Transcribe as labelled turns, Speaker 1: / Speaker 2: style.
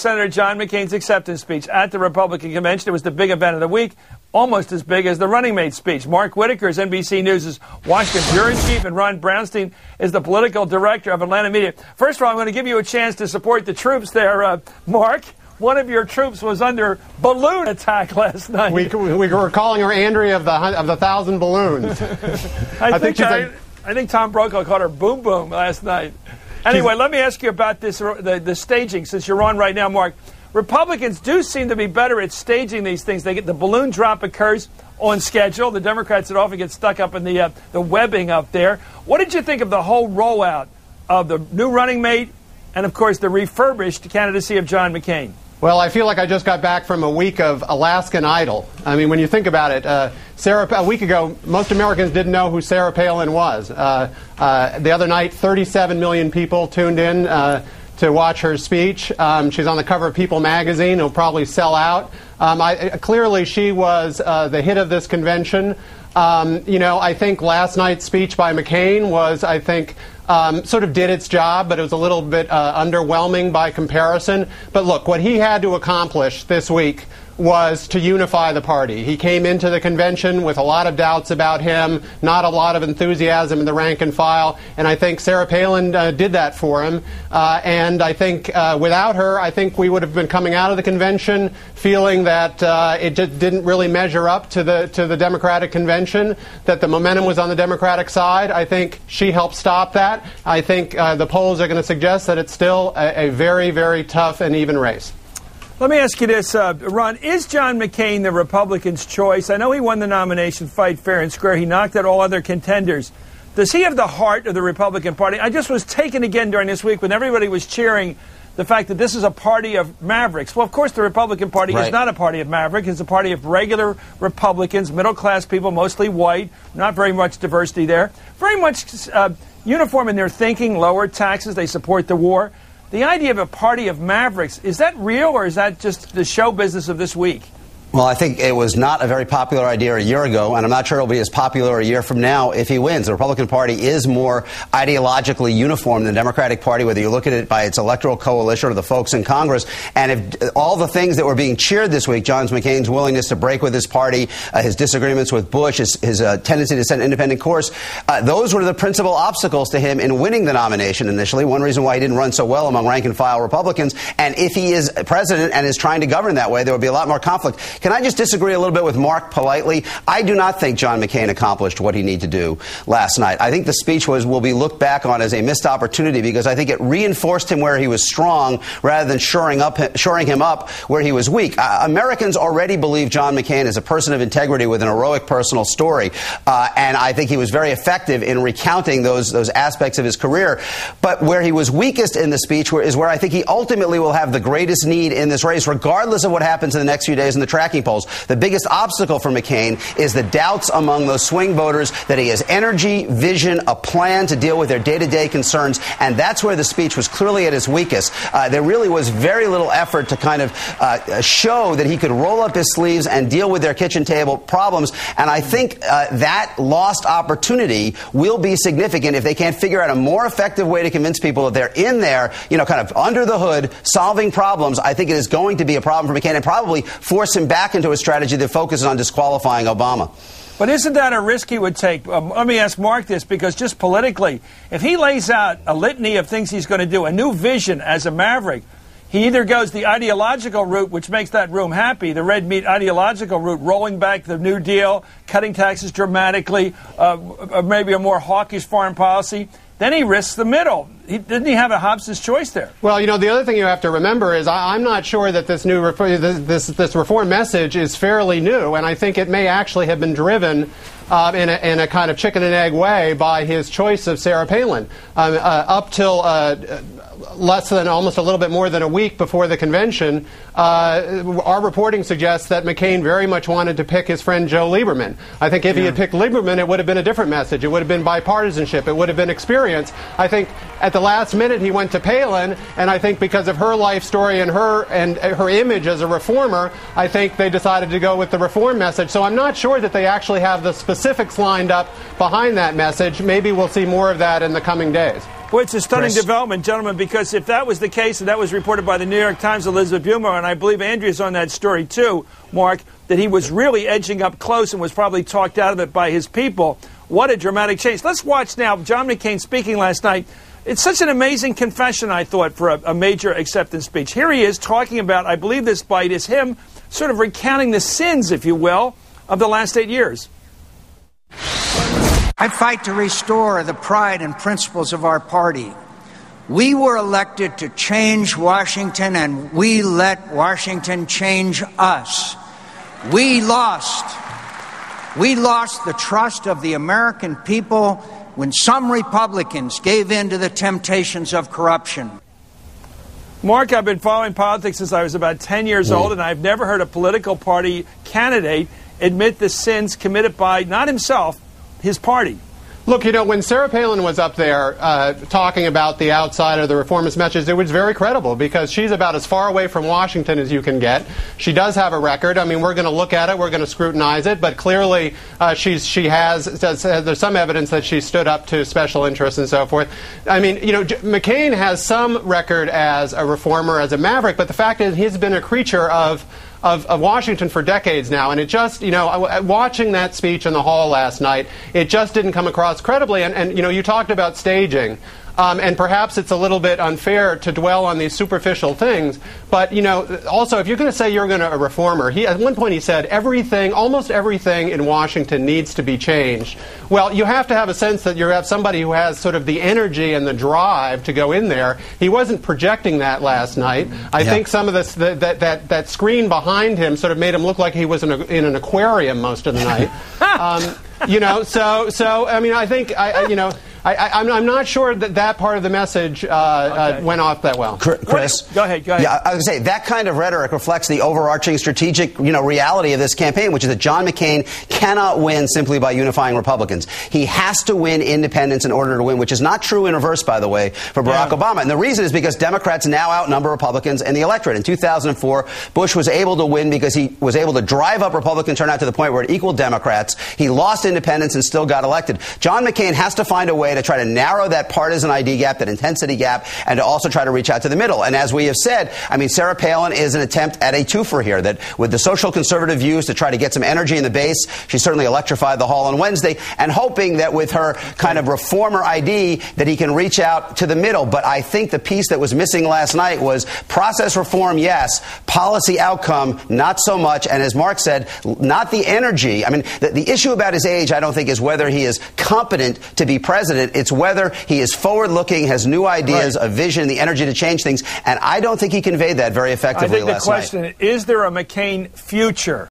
Speaker 1: Senator John McCain's acceptance speech at the Republican convention. It was the big event of the week, almost as big as the running mate speech. Mark Whitaker is NBC News' Washington bureau chief, and Ron Brownstein is the political director of Atlanta Media. First of all, I'm going to give you a chance to support the troops there, Mark. One of your troops was under balloon attack last night.
Speaker 2: We were calling her Andrea of the 1,000 balloons.
Speaker 1: I think Tom Brokaw called her Boom Boom last night. Anyway, let me ask you about this, the staging, since you're on right now, Mark. Republicans do seem to be better at staging these things. They get the balloon drop occurs on schedule. The Democrats that often get stuck up in the webbing up there. What did you think of the whole rollout of the new running mate and, of course, the refurbished candidacy of John McCain?
Speaker 2: Well, I feel like I just got back from a week of Alaskan Idol. I mean, when you think about it, a week ago, most Americans didn't know who Sarah Palin was. The other night, 37 million people tuned in to watch her speech. She's on the cover of People magazine. It'll probably sell out. Clearly, she was the hit of this convention. I think last night's speech by McCain was, sort of did its job, but it was a little bit underwhelming by comparison. But look, what he had to accomplish this week was to unify the party. He came into the convention with a lot of doubts about him, not a lot of enthusiasm in the rank and file, and I think Sarah Palin did that for him. And I think without her, I think we would have been coming out of the convention feeling that it just didn't really measure up to the Democratic convention, that the momentum was on the Democratic side. I think she helped stop that. I think the polls are going to suggest that it's still a very, very tough and even race.
Speaker 1: Let me ask you this, Ron. Is John McCain the Republicans' choice? I know he won the nomination fight fair and square. He knocked out all other contenders. Does he have the heart of the Republican Party? I just was taken again during this week when everybody was cheering the fact that this is a party of mavericks. Well, of course, the Republican Party is not a party of mavericks. It's a party of regular Republicans, middle-class people, mostly white, not very much diversity there, very much uniform in their thinking, lower taxes, they support the war. The idea of a party of mavericks, is that real or is that just the show business of this week?
Speaker 3: Well, I think it was not a very popular idea a year ago, and I'm not sure it'll be as popular a year from now if he wins. The Republican Party is more ideologically uniform than the Democratic Party, whether you look at it by its electoral coalition or the folks in Congress. And if all the things that were being cheered this week, John McCain's willingness to break with his party, his disagreements with Bush, his tendency to set an independent course, those were the principal obstacles to him in winning the nomination initially. One reason why he didn't run so well among rank-and-file Republicans. And if he is president and is trying to govern that way, there would be a lot more conflict. Can I just disagree a little bit with Mark politely? I do not think John McCain accomplished what he needed to do last night. I think the speech will be looked back on as a missed opportunity because I think it reinforced him where he was strong rather than shoring him up where he was weak. Americans already believe John McCain is a person of integrity with an heroic personal story, and I think he was very effective in recounting those aspects of his career. But where he was weakest in the speech is where I think he ultimately will have the greatest need in this race, regardless of what happens in the next few days in the tracking polls. The biggest obstacle for McCain is the doubts among those swing voters that he has energy, vision, a plan to deal with their day-to-day concerns, and that's where the speech was clearly at its weakest. There really was very little effort to kind of show that he could roll up his sleeves and deal with their kitchen table problems, and I think that lost opportunity will be significant if they can't figure out a more effective way to convince people that they're in there, kind of under the hood, solving problems. I think it is going to be a problem for McCain and probably force him back into a strategy that focuses on disqualifying Obama.
Speaker 1: But isn't that a risk he would take? Let me ask Mark this, because just politically, if he lays out a litany of things he's going to do, a new vision as a maverick, he either goes the ideological route, which makes that room happy, the red meat ideological route, rolling back the New Deal, cutting taxes dramatically, maybe a more hawkish foreign policy. Then he risks the middle. Didn't he have a Hobson's choice there?
Speaker 2: Well, the other thing you have to remember is I'm not sure that this new this reform message is fairly new, and I think it may actually have been driven in a kind of chicken and egg way by his choice of Sarah Palin. Up till less than almost a little bit more than a week before the convention, our reporting suggests that McCain very much wanted to pick his friend Joe Lieberman. I think if he had picked Lieberman, it would have been a different message. It would have been bipartisanship. It would have been experience. I think at the last minute he went to Palin, and I think because of her life story and her image as a reformer, I think they decided to go with the reform message. So I'm not sure that they actually have the specifics lined up behind that message. Maybe we'll see more of that in the coming days.
Speaker 1: Well, it's a stunning
Speaker 3: Chris?
Speaker 1: development, gentlemen, because if that was the case, and that was reported by the New York Times' Elizabeth Bumar, and I believe Andrea's on that story too, Mark, that he was really edging up close and was probably talked out of it by his people. What a dramatic change. Let's watch now John McCain speaking last night. It's such an amazing confession, I thought, for a major acceptance speech. Here he is talking about, I believe this bite is him sort of recounting the sins, if you will, of the last 8 years.
Speaker 4: I fight to restore the pride and principles of our party. We were elected to change Washington, and we let Washington change us. We lost the trust of the American people when some Republicans gave in to the temptations of corruption.
Speaker 1: Mark, I've been following politics since I was about 10 years old, and I've never heard a political party candidate admit the sins committed by, not himself, his party.
Speaker 2: Look, you know, when Sarah Palin was up there talking about the outsider, the reformist message, it was very credible because she's about as far away from Washington as you can get. She does have a record. I mean, we're going to look at it. We're going to scrutinize it. But clearly, there's some evidence that she stood up to special interests and so forth. I mean, you know, McCain has some record as a reformer, as a maverick. But the fact is he's been a creature of Washington for decades now, and it just, you know, watching that speech in the hall last night, it just didn't come across credibly. And you know, you talked about staging. And perhaps it's a little bit unfair to dwell on these superficial things. But, you know, also, if you're going to say you're a reformer, at one point he said almost everything in Washington needs to be changed. Well, you have to have a sense that you have somebody who has sort of the energy and the drive to go in there. He wasn't projecting that last night. I think some of this, that screen behind him sort of made him look like he was in an aquarium most of the night. You know, so I mean, I think, you know, I'm not sure that part of the message went off that well.
Speaker 3: Chris?
Speaker 1: Go ahead.
Speaker 3: Yeah, I was going to say, that kind of rhetoric reflects the overarching strategic, you know, reality of this campaign, which is that John McCain cannot win simply by unifying Republicans. He has to win independents in order to win, which is not true in reverse, by the way, for Barack Obama. And the reason is because Democrats now outnumber Republicans in the electorate. In 2004, Bush was able to win because he was able to drive up Republican turnout to the point where it equaled Democrats. He lost independents and still got elected. John McCain has to find a way to try to narrow that partisan ID gap, that intensity gap, and to also try to reach out to the middle. And as we have said, I mean, Sarah Palin is an attempt at a twofer here, that with the social conservative views to try to get some energy in the base, she certainly electrified the hall on Wednesday, and hoping that with her kind of reformer ID that he can reach out to the middle. But I think the piece that was missing last night was process reform, yes, policy outcome, not so much. And as Mark said, not the energy. I mean, the issue about his age, I don't think, is whether he is competent to be president. It's whether he is forward-looking, has new ideas, a vision, the energy to change things. And I don't think he conveyed that very effectively last night.
Speaker 1: I think the question is there a McCain future?